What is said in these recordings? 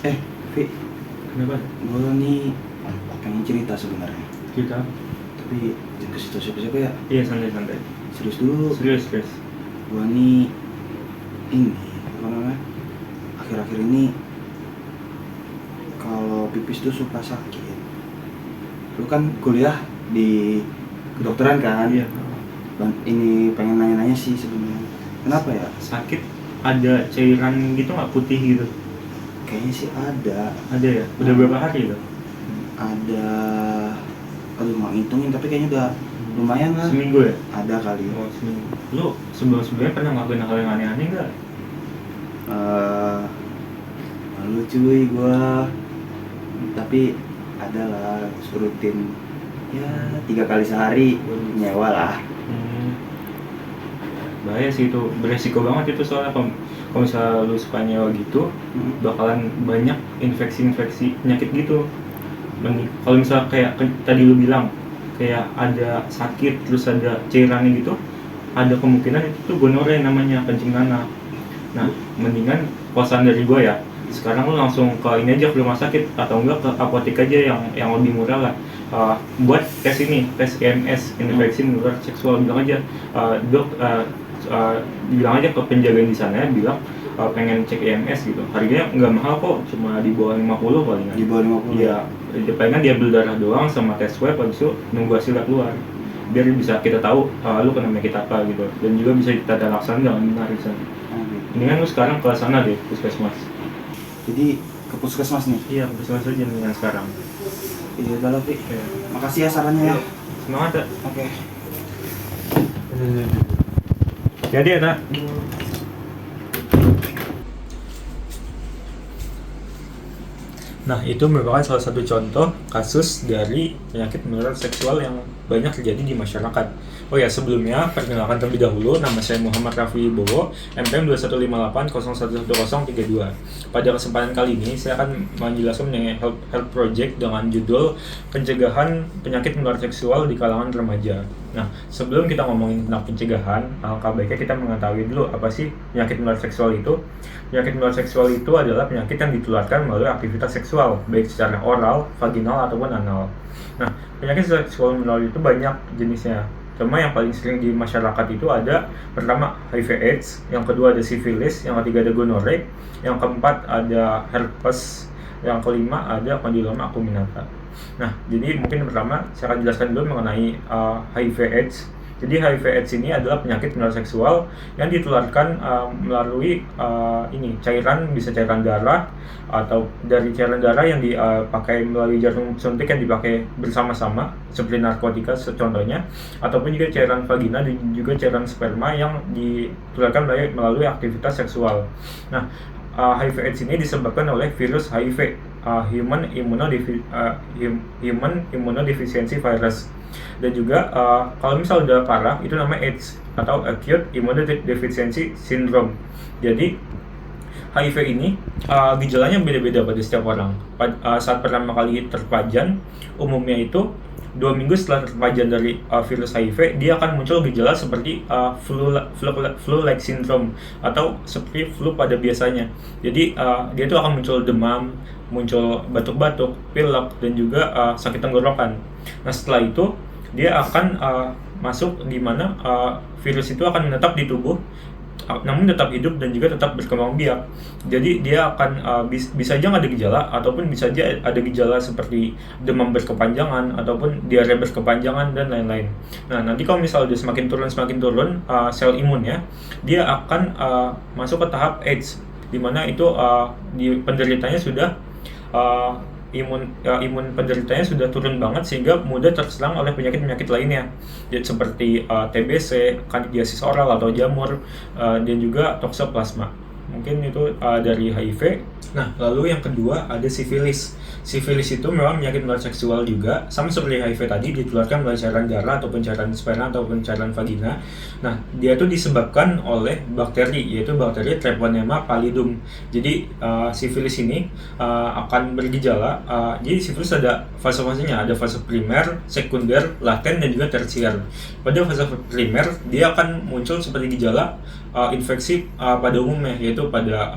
Vi, Kenapa? gue nih pengen cerita sebenarnya. Kita? Tapi jangan kasih tau siapa-siapa ya. Iya, santai-santai. Serius dulu. Serius. Gue nih ini apa namanya? Akhir-akhir ini kalau pipis tuh suka sakit. Lu kan kuliah di kedokteran kan? Iya. Ini pengen nanya-nanya sih sebenarnya. Kenapa ya? Sakit ada cairan gitu nggak, putih gitu? Kayaknya sih ada. Ada ya? Udah berapa hari itu? Ada. Aduh nggak ngitungin tapi kayaknya udah lumayan lah. Seminggu ya? Ada kali. Oh, seminggu. Lu sebelumnya pernah ngelakuin hal yang aneh-aneh nggak? Malu cuy gua, tapi ada lah rutin ya 3 kali sehari nyewa lah. Bahaya sih itu, beresiko banget itu soalnya kalau misalnya lu suka nyewa gitu, bakalan banyak infeksi penyakit gitu. Kalau misalnya kayak tadi lu bilang kayak ada sakit terus ada cairannya gitu, ada kemungkinan itu tuh gonore namanya, kencing tanah. Nah, mendingan kosan dari gua ya, sekarang lu langsung ke ini aja, ke rumah sakit atau enggak ke apotek aja yang lebih murah lah. Buat tes IMS, infeksi menular seksual. Bilang aja, dok, bilang aja ke penjaga di sana, bilang pengen cek IMS gitu. Harganya nggak mahal kok, cuma di bawah 50 palingan. Di bawah 50? Iya, palingan dia ambil darah doang sama tes swab, habis itu nunggu hasilnya keluar. Biar bisa kita tahu lu kena penyakit apa gitu, dan juga bisa kita laksanakan dengan benar di sana. Mendingan lu sekarang ke sana deh, puskesmas. Jadi ke puskesmas nih? Iya, puskesmas aja mendingan sekarang. Iya udah lah, Pi. Makasih ya sarannya ya. Semangat ya. Oke. Jadi ya, Nak. Nah, itu merupakan salah satu contoh kasus dari penyakit menular seksual yang banyak terjadi di masyarakat. Oh ya, sebelumnya perkenalkan terlebih dahulu, nama saya Muhammad Raffi Wibowo, NPM 2158011232. Pada kesempatan kali ini, saya akan menjelaskan mengenai health project dengan judul Pencegahan Penyakit Menular Seksual di Kalangan Remaja. Nah, sebelum kita ngomongin tentang pencegahan, alangkah baiknya kita mengetahui dulu apa sih penyakit menular seksual itu. Penyakit menular seksual itu adalah penyakit yang ditularkan melalui aktivitas seksual, baik secara oral, vaginal, ataupun anal. Nah, penyakit seksual menular itu banyak jenisnya. Cuma yang paling sering di masyarakat itu ada, pertama HIV/AIDS, yang kedua ada sifilis, yang ketiga ada gonore, yang keempat ada herpes, yang kelima ada kondiloma acuminata. Nah, jadi mungkin pertama saya akan jelaskan dulu mengenai HIV/AIDS. Jadi HIV/AIDS ini adalah penyakit menular seksual yang ditularkan melalui cairan, bisa cairan darah atau dari cairan darah yang dipakai melalui jarum suntik yang dipakai bersama-sama seperti narkotika contohnya, ataupun juga cairan vagina dan juga cairan sperma yang ditularkan melalui aktivitas seksual. Nah, HIV/AIDS ini disebabkan oleh virus HIV, Human Immunodeficiency Virus, dan juga kalau misal udah parah itu namanya AIDS atau Acute Immunodeficiency Syndrome. Jadi HIV ini gejalanya beda-beda pada setiap orang. Saat pertama kali terpajan, umumnya itu 2 minggu setelah terpajan dari virus HIV, dia akan muncul gejala seperti flu-like syndrome atau seperti flu pada biasanya. Jadi dia itu akan muncul demam, muncul batuk-batuk, pilek, dan juga sakit tenggorokan. Nah, setelah itu dia akan masuk di mana virus itu akan menetap di tubuh, namun tetap hidup dan juga tetap berkembang biak. Jadi dia akan bisa aja nggak ada gejala, ataupun bisa aja ada gejala seperti demam berkepanjangan ataupun diare berkepanjangan dan lain-lain. Nah, nanti kalau misalnya dia semakin turun sel imunnya, dia akan masuk ke tahap AIDS, di mana itu penderitanya sudah imun penderitanya sudah turun banget sehingga mudah terserang oleh penyakit-penyakit lainnya, seperti TBC, kandidiasis oral atau jamur, dan juga toksoplasma. Mungkin itu dari HIV. Nah, lalu yang kedua ada sifilis. Sifilis itu memang penyakit menular seksual juga, sama seperti HIV tadi, ditularkan melalui cairan darah ataupun cairan sperma ataupun cairan vagina. Nah, dia itu disebabkan oleh bakteri, yaitu bakteri Treponema pallidum. Jadi sifilis ini akan bergejala. Jadi sifilis ada fase-fasenya, ada fase primer, sekunder, laten, dan juga tersier. Pada fase primer dia akan muncul seperti gejala infeksi pada umumnya, yaitu pada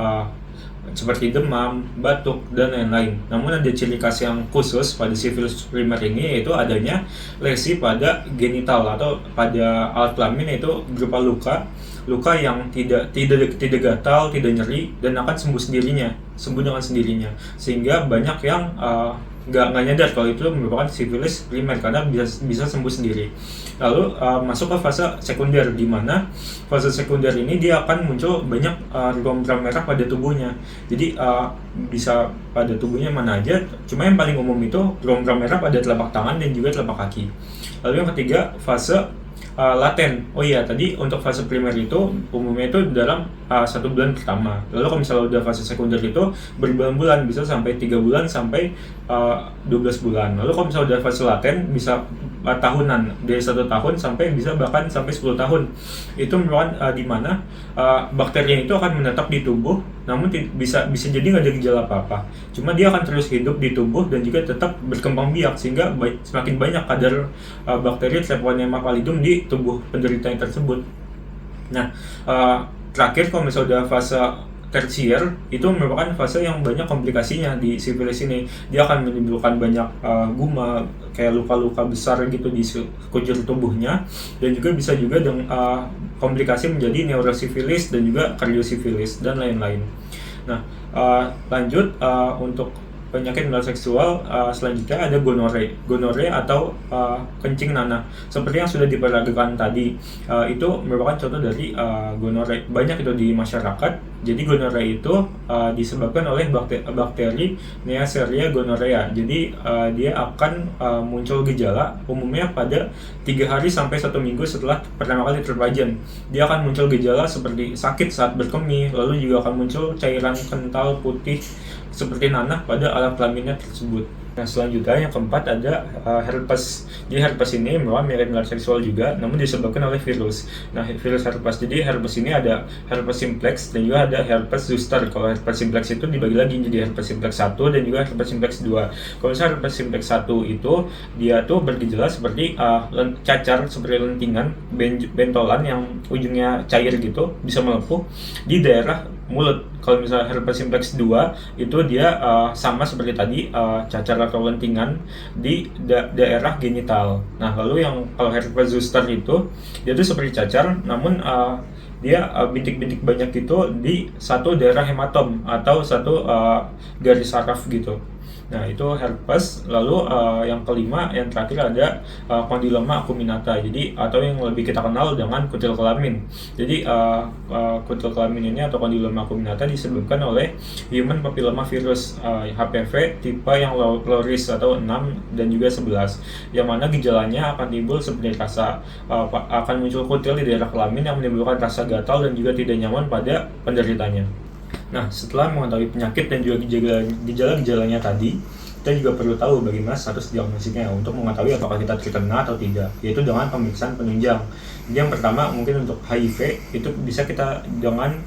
seperti demam, batuk, dan lain-lain. Namun ada ciri khas yang khusus pada sifilis primer ini, yaitu adanya lesi pada genital atau pada alat kelamin, yaitu berupa luka yang tidak gatal, tidak nyeri, dan akan sembuh dengan sendirinya. Sehingga banyak yang nggak nyadar kalau itu merupakan sifilis primer karena bisa sembuh sendiri. Lalu masuk ke fase sekunder, di mana fase sekunder ini dia akan muncul banyak rom-rom merah pada tubuhnya. Jadi bisa pada tubuhnya mana aja, cuma yang paling umum itu rom-rom merah pada telapak tangan dan juga telapak kaki. Lalu yang ketiga, fase laten. Oh iya, tadi untuk fase primer itu umumnya itu dalam 1 bulan pertama. Lalu kalau misalnya udah fase sekunder itu berbulan-bulan, bisa sampai 3 bulan sampai 12 bulan. Lalu kalau misalnya udah fase laten bisa tahunan, dari 1 tahun sampai bisa bahkan sampai 10 tahun. Itu merupakan di mana bakteri itu akan menetap di tubuh, namun bisa jadi nggak ada gejala apa-apa. Cuma dia akan terus hidup di tubuh dan juga tetap berkembang biak, sehingga semakin banyak kadar bakteri Treponema pallidum di tubuh penderita yang tersebut. Nah, terakhir kalau misalnya udah fase tersier, itu merupakan fase yang banyak komplikasinya di sifilis ini. Dia akan menimbulkan banyak guma, kayak luka-luka besar gitu di sekujur tubuhnya, dan juga bisa juga dengan komplikasi menjadi neurosifilis dan juga kardiosifilis dan lain-lain. Nah, lanjut untuk penyakit menular seksual selanjutnya ada gonore atau kencing nanah. Seperti yang sudah diperagakan tadi, itu merupakan contoh dari gonore. Banyak itu di masyarakat. Jadi gonore itu disebabkan oleh bakteri Neisseria gonorrhea. Jadi dia akan muncul gejala umumnya pada 3 hari sampai 1 minggu setelah pertama kali terpajan. Dia akan muncul gejala seperti sakit saat berkemih, lalu juga akan muncul cairan kental putih seperti nanah pada alat kelaminnya tersebut. Nah, selanjutnya yang keempat ada herpes. Jadi herpes ini merupakan mirip menular seksual juga, namun disebabkan oleh virus. Nah, virus herpes. Jadi herpes ini ada herpes simplex dan juga ada herpes zoster. Kalau herpes simplex itu dibagi lagi jadi herpes simplex 1 dan juga herpes simplex 2. Kalau misalnya herpes simplex 1 itu dia tuh bergejala seperti cacar seperti lentingan, bentolan yang ujungnya cair gitu, bisa melepuh di daerah mulut. Kalau misalnya herpes simplex 2 itu dia sama seperti tadi, cacar atau lentingan di daerah genital. Nah, lalu yang kalau herpes zoster itu dia tuh seperti cacar, namun dia bintik-bintik banyak gitu di satu daerah hematom atau satu garis saraf gitu. Nah, itu herpes. Lalu yang kelima, yang terakhir ada kondiloma acuminata. Jadi atau yang lebih kita kenal dengan kutil kelamin. Jadi kutil kelamin ini atau kondiloma acuminata disebabkan oleh human papilloma virus HPV tipe yang low risk atau 6 dan juga 11. Yang mana gejalanya akan timbul seperti rasa akan muncul kutil di daerah kelamin yang menimbulkan rasa gatal dan juga tidak nyaman pada penderitanya. Nah, setelah mengetahui penyakit dan juga gejala-gejalanya tadi, kita juga perlu tahu bagaimana status diagnosisnya untuk mengetahui apakah kita terkena atau tidak, yaitu dengan pemeriksaan penunjang. Jadi yang pertama mungkin untuk HIV itu bisa kita dengan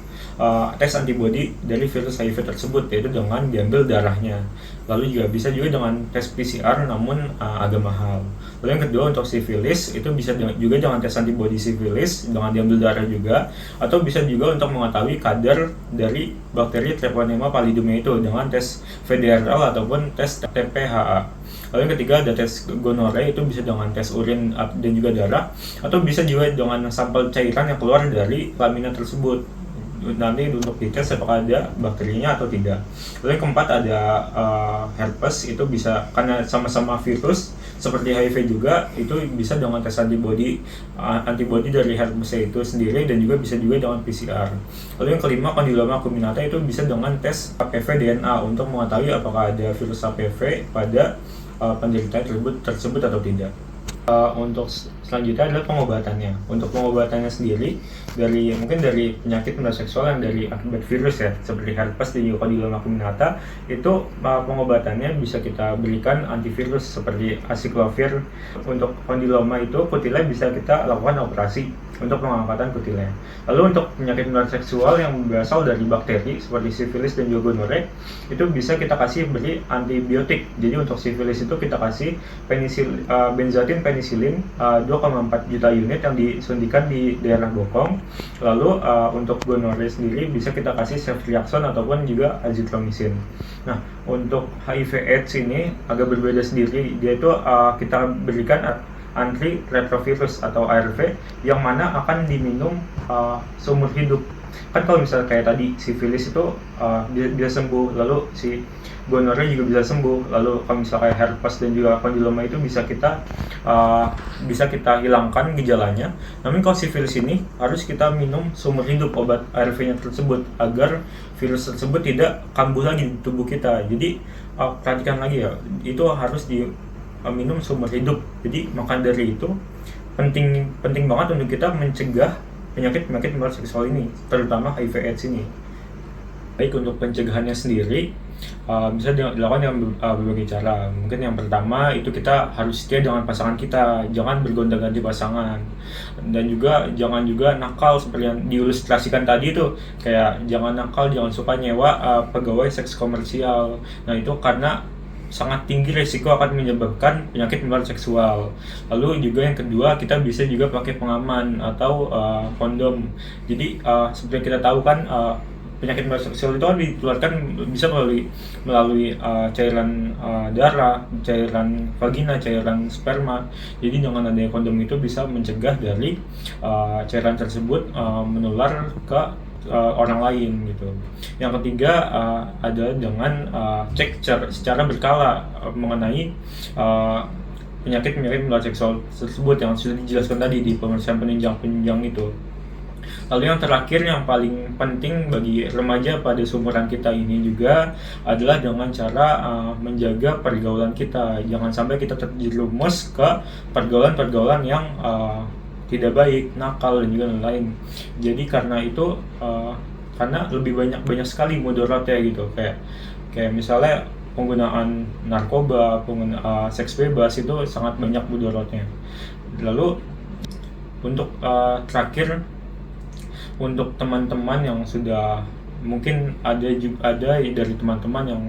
tes antibodi dari virus HIV tersebut, yaitu dengan diambil darahnya. Lalu juga bisa juga dengan tes PCR, namun agak mahal. Lalu yang kedua untuk sifilis itu bisa juga dengan tes antibodi sifilis dengan diambil darah juga, atau bisa juga untuk mengetahui kadar dari bakteri Treponema pallidumnya itu dengan tes VDRL ataupun tes TPHA. Lalu yang ketiga ada tes gonore, itu bisa dengan tes urin dan juga darah, atau bisa juga dengan sampel cairan yang keluar dari kelaminnya tersebut. Nanti untuk dites apakah ada bakterinya atau tidak. Lalu yang keempat ada herpes, itu bisa karena sama-sama virus seperti HIV juga, itu bisa dengan tes antibodi dari herpes itu sendiri dan juga bisa juga dengan PCR. Lalu yang kelima kondiloma acuminata, itu bisa dengan tes HPV DNA untuk mengetahui apakah ada virus HPV pada penderita tersebut atau tidak. Untuk selanjutnya adalah pengobatannya. Untuk pengobatannya sendiri mungkin dari penyakit menular seksual yang dari akibat virus ya, seperti herpes dan juga kondiloma acuminata, itu pengobatannya bisa kita berikan antivirus seperti acyclovir. Untuk kondiloma itu kutilnya bisa kita lakukan operasi untuk pengangkatan kutilnya. Lalu untuk penyakit menular seksual yang berasal dari bakteri seperti sifilis dan juga gonore, itu bisa kita beri antibiotik. Jadi untuk sifilis itu kita kasih benzathine penisilin 2,4 juta unit yang disuntikan di daerah bokong. Lalu untuk gonorrhea sendiri bisa kita kasih ceftriaxone ataupun juga azithromycin. Nah, untuk HIV/AIDS ini agak berbeda sendiri. Dia itu kita berikan antiretrovirus atau ARV yang mana akan diminum seumur hidup. Kan kalau misalnya kayak tadi sifilis itu bisa sembuh, lalu si gonorrhea juga bisa sembuh, lalu kalau misalnya kayak herpes dan juga kondiloma itu bisa kita hilangkan gejalanya. Namun kalau sifilis ini harus kita minum seumur hidup obat ARV-nya tersebut agar virus tersebut tidak kambuh lagi di tubuh kita. Jadi perhatikan lagi ya, itu harus diminum seumur hidup. Jadi maka dari itu penting banget untuk kita mencegah penyakit menular seksual ini, terutama HIV/AIDS ini. Baik, untuk pencegahannya sendiri bisa dilakukan dengan berbagai cara. Mungkin yang pertama itu kita harus setia dengan pasangan kita, jangan bergonta-ganti pasangan, dan juga jangan nakal seperti yang diilustrasikan tadi itu, kayak jangan nakal, jangan suka nyewa pegawai seks komersial. Nah, itu karena sangat tinggi resiko akan menyebabkan penyakit menular seksual. Lalu juga yang kedua, kita bisa juga pakai pengaman atau kondom. Jadi seperti kita tahu kan, penyakit menular seksual itu kan ditularkan bisa melalui cairan darah, cairan vagina, cairan sperma. Jadi dengan adanya kondom itu bisa mencegah dari cairan tersebut menular ke orang lain gitu. Yang ketiga adalah dengan cek secara berkala mengenai penyakit menular seksual tersebut yang sudah dijelaskan tadi di pemeriksaan penunjang itu. Lalu yang terakhir, yang paling penting bagi remaja pada seumuran kita ini juga adalah dengan cara menjaga pergaulan kita. Jangan sampai kita terjerumus ke pergaulan yang tidak baik, nakal, dan juga lain-lain. Jadi karena itu karena lebih banyak sekali mudaratnya gitu, kayak misalnya penggunaan narkoba, seks bebas itu sangat banyak mudaratnya. Lalu untuk terakhir, untuk teman-teman yang sudah mungkin ada dari teman-teman yang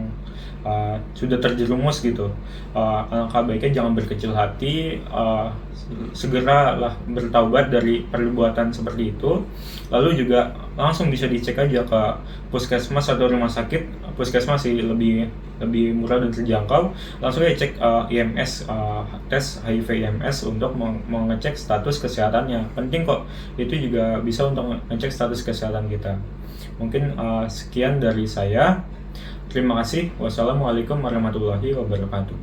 sudah terjerumus gitu, alangkah baiknya jangan berkecil hati, segeralah bertaubat dari perbuatan seperti itu. Lalu juga langsung bisa dicek aja ke puskesmas atau rumah sakit. Puskesmas sih lebih murah dan terjangkau. Langsung aja cek IMS, tes HIV IMS untuk mengecek status kesehatannya. Penting kok, itu juga bisa untuk mengecek status kesehatan kita. Mungkin sekian dari saya. Terima kasih. Wassalamualaikum warahmatullahi wabarakatuh.